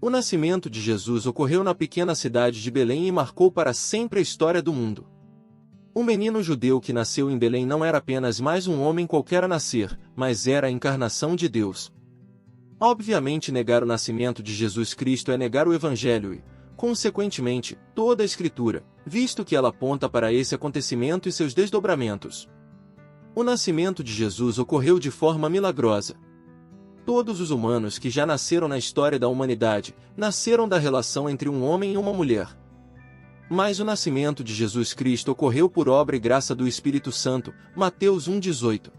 O nascimento de Jesus ocorreu na pequena cidade de Belém e marcou para sempre a história do mundo. O menino judeu que nasceu em Belém não era apenas mais um homem qualquer a nascer, mas era a encarnação de Deus. Obviamente, negar o nascimento de Jesus Cristo é negar o Evangelho e, consequentemente, toda a Escritura, visto que ela aponta para esse acontecimento e seus desdobramentos. O nascimento de Jesus ocorreu de forma milagrosa. Todos os humanos que já nasceram na história da humanidade, nasceram da relação entre um homem e uma mulher. Mas o nascimento de Jesus Cristo ocorreu por obra e graça do Espírito Santo, Mateus 1,18.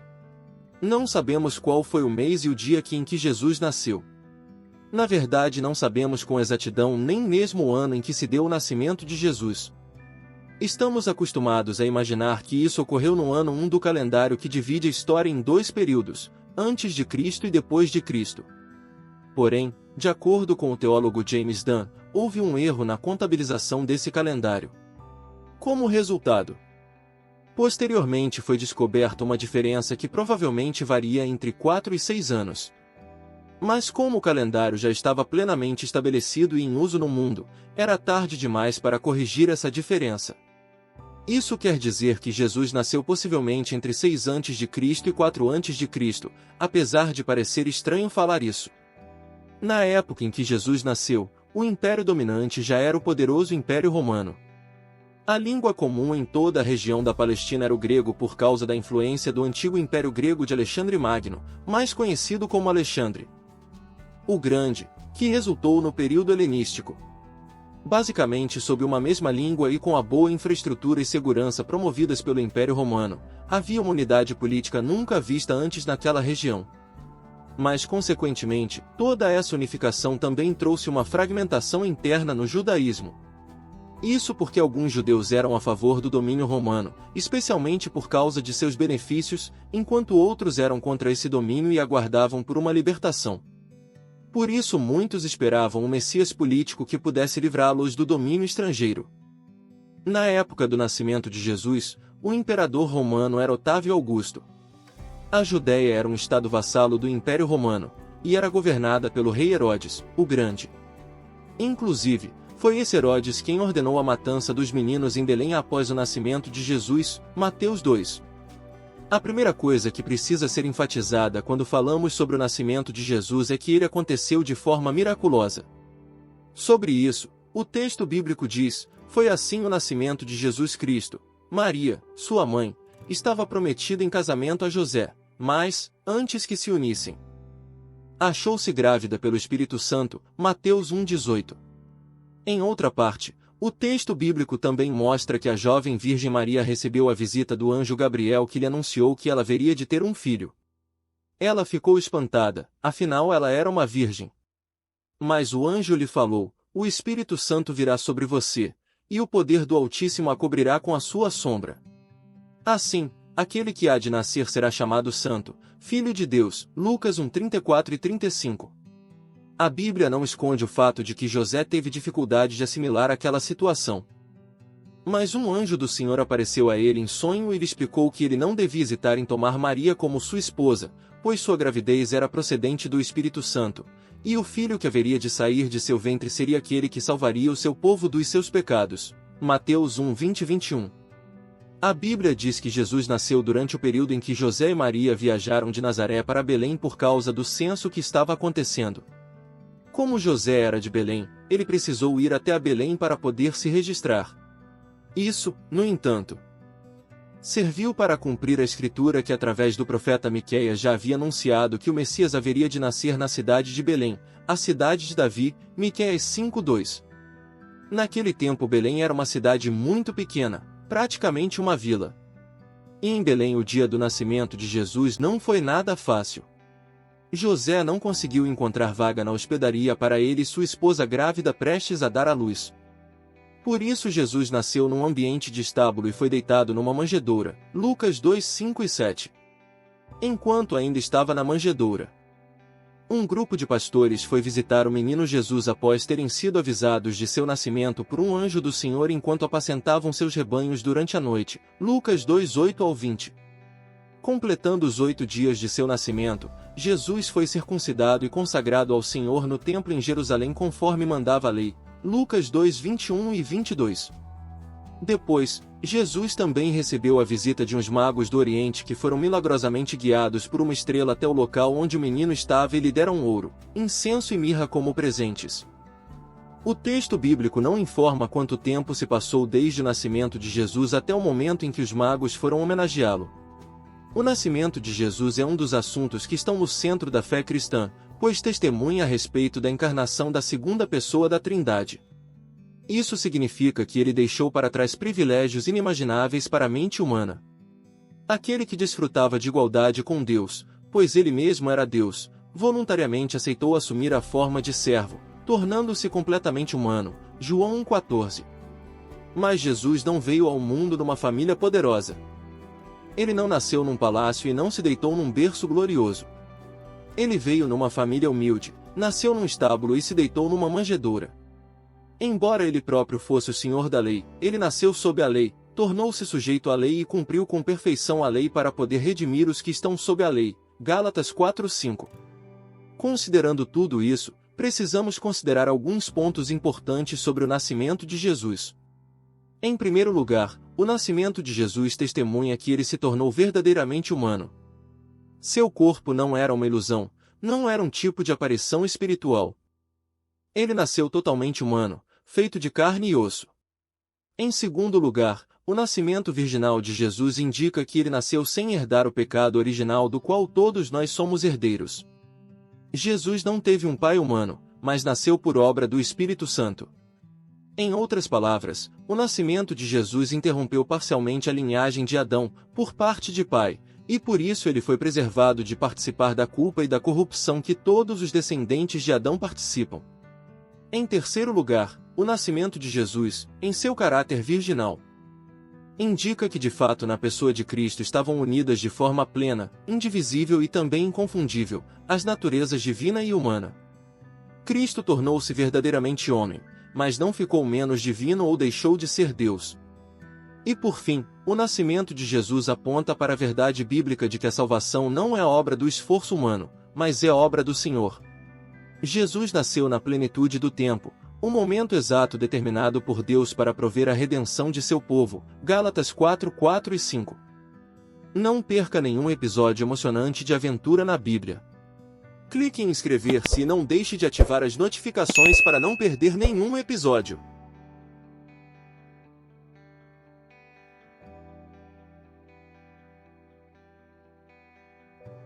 Não sabemos qual foi o mês e o dia em que Jesus nasceu. Na verdade, não sabemos com exatidão nem mesmo o ano em que se deu o nascimento de Jesus. Estamos acostumados a imaginar que isso ocorreu no ano 1 do calendário que divide a história em dois períodos, antes de Cristo e depois de Cristo. Porém, de acordo com o teólogo James Dunn, houve um erro na contabilização desse calendário. Como resultado, posteriormente foi descoberta uma diferença que provavelmente varia entre 4 e 6 anos. Mas como o calendário já estava plenamente estabelecido e em uso no mundo, era tarde demais para corrigir essa diferença. Isso quer dizer que Jesus nasceu possivelmente entre 6 a.C. e 4 a.C., apesar de parecer estranho falar isso. Na época em que Jesus nasceu, o império dominante já era o poderoso Império Romano. A língua comum em toda a região da Palestina era o grego por causa da influência do antigo Império Grego de Alexandre Magno, mais conhecido como Alexandre o Grande, que resultou no período helenístico. Basicamente sob uma mesma língua e com a boa infraestrutura e segurança promovidas pelo Império Romano, havia uma unidade política nunca vista antes naquela região. Mas, consequentemente, toda essa unificação também trouxe uma fragmentação interna no judaísmo. Isso porque alguns judeus eram a favor do domínio romano, especialmente por causa de seus benefícios, enquanto outros eram contra esse domínio e aguardavam por uma libertação. Por isso muitos esperavam um Messias político que pudesse livrá-los do domínio estrangeiro. Na época do nascimento de Jesus, o imperador romano era Otávio Augusto. A Judéia era um estado vassalo do Império Romano, e era governada pelo rei Herodes, o Grande. Inclusive, foi esse Herodes quem ordenou a matança dos meninos em Belém após o nascimento de Jesus, Mateus 2. A primeira coisa que precisa ser enfatizada quando falamos sobre o nascimento de Jesus é que ele aconteceu de forma miraculosa. Sobre isso, o texto bíblico diz: foi assim o nascimento de Jesus Cristo. Maria, sua mãe, estava prometida em casamento a José, mas, antes que se unissem, achou-se grávida pelo Espírito Santo, Mateus 1,18. Em outra parte, o texto bíblico também mostra que a jovem Virgem Maria recebeu a visita do anjo Gabriel que lhe anunciou que ela haveria de ter um filho. Ela ficou espantada, afinal ela era uma virgem. Mas o anjo lhe falou: o Espírito Santo virá sobre você, e o poder do Altíssimo a cobrirá com a sua sombra. Assim, aquele que há de nascer será chamado Santo, Filho de Deus. Lucas 1:34 e 35. A Bíblia não esconde o fato de que José teve dificuldade de assimilar aquela situação. Mas um anjo do Senhor apareceu a ele em sonho e lhe explicou que ele não devia hesitar em tomar Maria como sua esposa, pois sua gravidez era procedente do Espírito Santo, e o filho que haveria de sair de seu ventre seria aquele que salvaria o seu povo dos seus pecados. Mateus 1:20 e 21. A Bíblia diz que Jesus nasceu durante o período em que José e Maria viajaram de Nazaré para Belém por causa do censo que estava acontecendo. Como José era de Belém, ele precisou ir até a Belém para poder se registrar. Isso, no entanto, serviu para cumprir a escritura que através do profeta Miqueias já havia anunciado que o Messias haveria de nascer na cidade de Belém, a cidade de Davi, Miqueias 5:2. Naquele tempo Belém era uma cidade muito pequena, praticamente uma vila. E em Belém o dia do nascimento de Jesus não foi nada fácil. José não conseguiu encontrar vaga na hospedaria para ele e sua esposa grávida prestes a dar à luz. Por isso Jesus nasceu num ambiente de estábulo e foi deitado numa manjedoura. Lucas 2:5 e 7. Enquanto ainda estava na manjedoura, um grupo de pastores foi visitar o menino Jesus após terem sido avisados de seu nascimento por um anjo do Senhor enquanto apacentavam seus rebanhos durante a noite. Lucas 2:8 ao 20. Completando os 8 dias de seu nascimento, Jesus foi circuncidado e consagrado ao Senhor no templo em Jerusalém conforme mandava a lei. Lucas 2, 21 e 22. Depois, Jesus também recebeu a visita de uns magos do Oriente que foram milagrosamente guiados por uma estrela até o local onde o menino estava e lhe deram ouro, incenso e mirra como presentes. O texto bíblico não informa quanto tempo se passou desde o nascimento de Jesus até o momento em que os magos foram homenageá-lo. O nascimento de Jesus é um dos assuntos que estão no centro da fé cristã, pois testemunha a respeito da encarnação da segunda pessoa da Trindade. Isso significa que ele deixou para trás privilégios inimagináveis para a mente humana. Aquele que desfrutava de igualdade com Deus, pois ele mesmo era Deus, voluntariamente aceitou assumir a forma de servo, tornando-se completamente humano. João 1,14. Mas Jesus não veio ao mundo numa família poderosa. Ele não nasceu num palácio e não se deitou num berço glorioso. Ele veio numa família humilde, nasceu num estábulo e se deitou numa manjedoura. Embora ele próprio fosse o senhor da lei, ele nasceu sob a lei, tornou-se sujeito à lei e cumpriu com perfeição a lei para poder redimir os que estão sob a lei. Gálatas 4:5. Considerando tudo isso, precisamos considerar alguns pontos importantes sobre o nascimento de Jesus. Em primeiro lugar, o nascimento de Jesus testemunha que ele se tornou verdadeiramente humano. Seu corpo não era uma ilusão, não era um tipo de aparição espiritual. Ele nasceu totalmente humano, feito de carne e osso. Em segundo lugar, o nascimento virginal de Jesus indica que ele nasceu sem herdar o pecado original do qual todos nós somos herdeiros. Jesus não teve um pai humano, mas nasceu por obra do Espírito Santo. Em outras palavras, o nascimento de Jesus interrompeu parcialmente a linhagem de Adão, por parte de pai, e por isso ele foi preservado de participar da culpa e da corrupção que todos os descendentes de Adão participam. Em terceiro lugar, o nascimento de Jesus, em seu caráter virginal, indica que de fato na pessoa de Cristo estavam unidas de forma plena, indivisível e também inconfundível, as naturezas divina e humana. Cristo tornou-se verdadeiramente homem, mas não ficou menos divino ou deixou de ser Deus. E por fim, o nascimento de Jesus aponta para a verdade bíblica de que a salvação não é obra do esforço humano, mas é obra do Senhor. Jesus nasceu na plenitude do tempo, um momento exato determinado por Deus para prover a redenção de seu povo. Gálatas 4:4 e 5. Não perca nenhum episódio emocionante de aventura na Bíblia. Clique em inscrever-se e não deixe de ativar as notificações para não perder nenhum episódio.